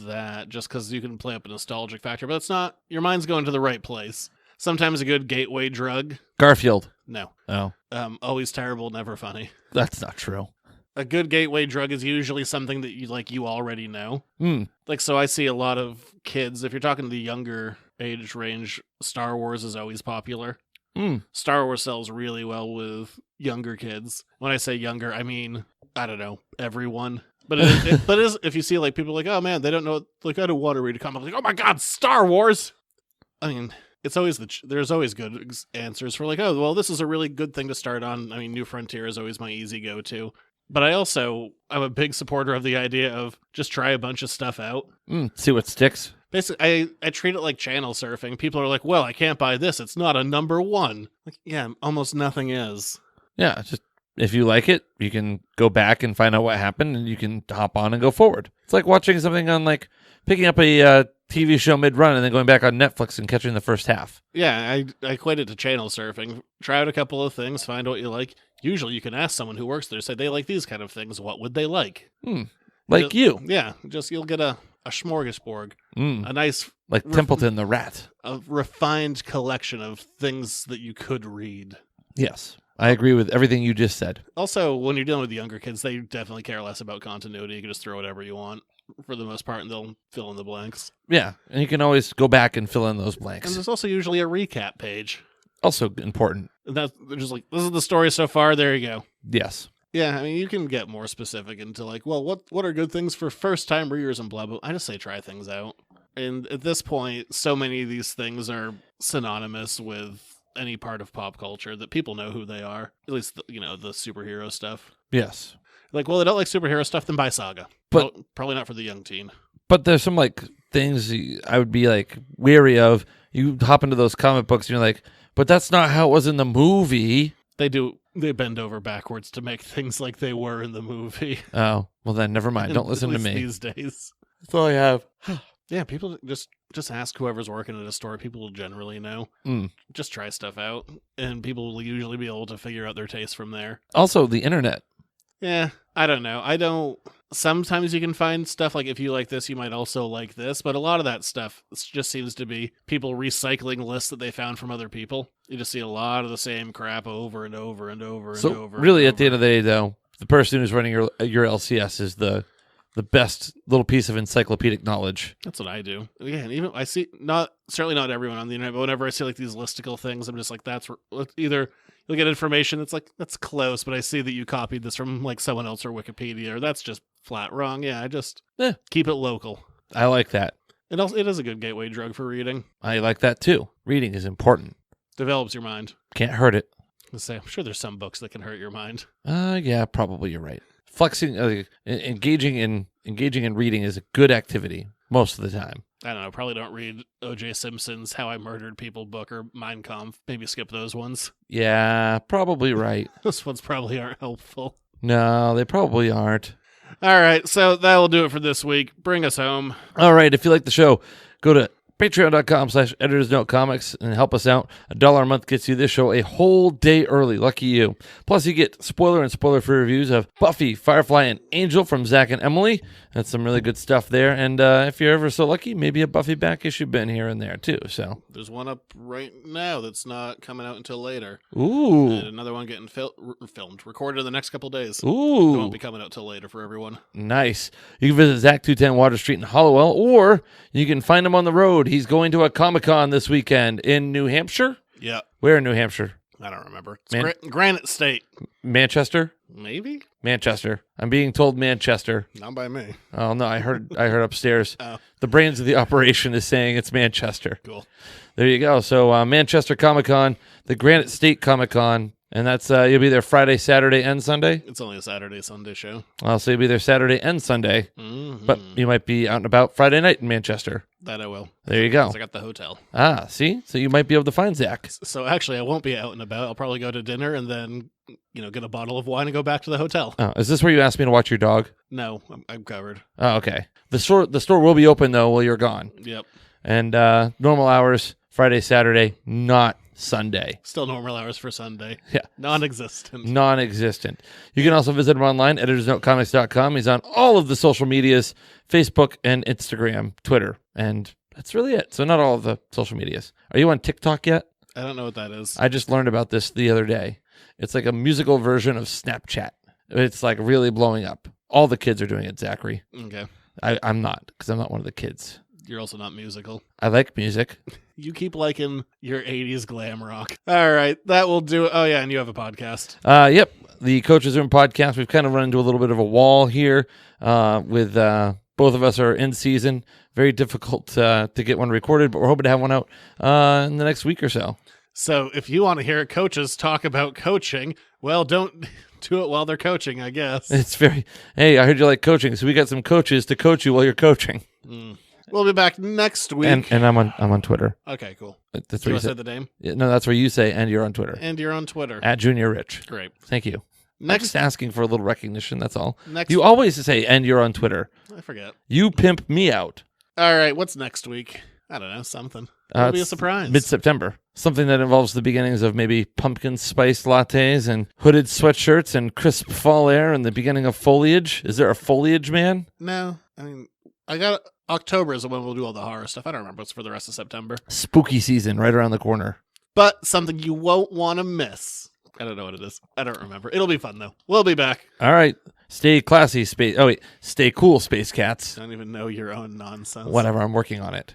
that, just because you can play up a nostalgic factor. But it's not. Your mind's going to the right place. Sometimes a good gateway drug. Garfield. No. Oh. Always terrible, never funny. That's not true. A good gateway drug is usually something that you already know. So I see a lot of kids, if you're talking to the younger age range, Star Wars is always popular. Star Wars sells really well with younger kids. When I say younger, I mean, I don't know, everyone. But if you see people oh man, they don't know, I don't want to read a comic. Oh my God, Star Wars! I mean, it's always there's always good answers for like, oh, well, this is a really good thing to start on. I mean, New Frontier is always my easy go-to. But I'm a big supporter of the idea of just try a bunch of stuff out. See what sticks. Basically, I treat it like channel surfing. People are like, well, I can't buy this. It's not a number one. Like, yeah, almost nothing is. Yeah, just if you like it, you can go back and find out what happened, and you can hop on and go forward. It's like watching something on, like, picking up a TV show mid-run and then going back on Netflix and catching the first half. Yeah, I equate it to channel surfing. Try out a couple of things, find what you like. Usually you can ask someone who works there, say they like these kind of things. What would they like? Like you. Yeah, you'll get a smorgasbord. A nice... Like Templeton the Rat. A refined collection of things that you could read. Yes, I agree with everything you just said. Also, when you're dealing with the younger kids, they definitely care less about continuity. You can just throw whatever you want for the most part, and they'll fill in the blanks. Yeah, and you can always go back and fill in those blanks. And there's also usually a recap page. Also important. And they're just like, this is the story so far, there you go. Yes. Yeah, I mean, you can get more specific into like, well, what are good things for first-time readers and blah, blah. I just say try things out. And at this point, so many of these things are synonymous with any part of pop culture that people know who they are. At least, the superhero stuff. Yes. Like, well, they don't like superhero stuff, then buy Saga. But probably not for the young teen. But there's some, like, things I would be, like, weary of. You hop into those comic books and you're like, but that's not how it was in the movie. They bend over backwards to make things like they were in the movie. Oh, well then, never mind. Don't listen to me. These days. That's all I have. Yeah, people just ask whoever's working at a store. People will generally know. Just try stuff out, and people will usually be able to figure out their taste from there. Also, the internet. Yeah, I don't know. Sometimes you can find stuff like if you like this, you might also like this, but a lot of that stuff just seems to be people recycling lists that they found from other people. You just see a lot of the same crap over and over and over and over. Really, at the end of the day, though, the person who's running your LCS is the best little piece of encyclopedic knowledge. That's what I do. Yeah, and even I see certainly not everyone on the internet, but whenever I see like these listicle things, I'm just like, that's either you'll get information that's like, that's close, but I see that you copied this from like someone else or Wikipedia, or that's just flat wrong. Yeah, I just keep it local. I like that. It is a good gateway drug for reading. I like that too. Reading is important. Develops your mind. Can't hurt it. I'm sure there's some books that can hurt your mind. Yeah, probably you're right. Flexing, engaging in reading is a good activity most of the time. I don't know. Probably don't read O.J. Simpson's How I Murdered People book or Mein Kampf. Maybe skip those ones. Yeah, probably right. Those ones probably aren't helpful. No, they probably aren't. All right, so that will do it for this week. Bring us home. All right, if you like the show, go to patreon.com/editorsnotecomics and help us out. $1 a month gets you this show a whole day early. Lucky you. Plus, you get spoiler and spoiler-free reviews of Buffy, Firefly, and Angel from Zach and Emily. That's some really good stuff there. And if you're ever so lucky, maybe a Buffy back issue bin here and there, too. So there's one up right now that's not coming out until later. Ooh. And another one getting recorded in the next couple days. Ooh. It won't be coming out till later for everyone. Nice. You can visit Zach 210 Water Street in Hollowell, or you can find him on the road. He's going to a Comic-Con this weekend in New Hampshire. Yeah. Where in New Hampshire? I don't remember. It's Granite State. Manchester? Maybe? Manchester. I'm being told Manchester. Not by me. Oh, no, I heard upstairs. Oh. The brains of the operation is saying it's Manchester. Cool. There you go. So Manchester Comic-Con, the Granite State Comic-Con, and that's you'll be there Friday, Saturday, and Sunday? It's only a Saturday, Sunday show. So you'll be there Saturday and Sunday, but you might be out and about Friday night in Manchester. That I will. There you go. I got the hotel. See? So you might be able to find Zach. So actually, I won't be out and about. I'll probably go to dinner and then, get a bottle of wine and go back to the hotel. Oh, is this where you asked me to watch your dog? No, I'm covered. Oh, okay. The store will be open, though, while you're gone. Yep. And normal hours, Friday, Saturday, not Sunday. Still normal hours for Sunday. Yeah. Non-existent. You can also visit him online, editorsnotecomics.com. He's on all of the social medias, Facebook and Instagram, Twitter, and that's really it. So not all of the social medias. Are you on TikTok yet? I don't know what that is. I just learned about this the other day. It's like a musical version of Snapchat. It's like really blowing up. All the kids are doing it, Zachary. Okay. I'm not, because I'm not one of the kids. You're also not musical. I like music. You keep liking your 80s glam rock. All right, that will do it. Oh, yeah, and you have a podcast. Yep, the Coach's Room podcast. We've kind of run into a little bit of a wall here with Both of us are in season. Very difficult to get one recorded, but we're hoping to have one out in the next week or so. So if you want to hear coaches talk about coaching, well, don't do it while they're coaching, I guess. It's hey, I heard you like coaching, so we got some coaches to coach you while you're coaching. We'll be back next week. And I'm on Twitter. Okay, cool. That's do you where want to say the name? Yeah, no, that's where you say, and you're on Twitter. And you're on Twitter. At Junior Rich. Great. Thank you. I'm just asking for a little recognition, that's all. You always say, and you're on Twitter. I forget. You pimp me out. All right, what's next week? I don't know, something. It'll be a surprise. Mid-September. Something that involves the beginnings of maybe pumpkin spice lattes and hooded sweatshirts and crisp fall air and the beginning of foliage. Is there a foliage man? No. I mean, October is when we'll do all the horror stuff. I don't remember what's for the rest of September. Spooky season right around the corner. But something you won't want to miss. I don't know what it is. I don't remember. It'll be fun, though. We'll be back. All right. Stay classy, space. Oh, wait. Stay cool, space cats. I don't even know your own nonsense. Whatever. I'm working on it.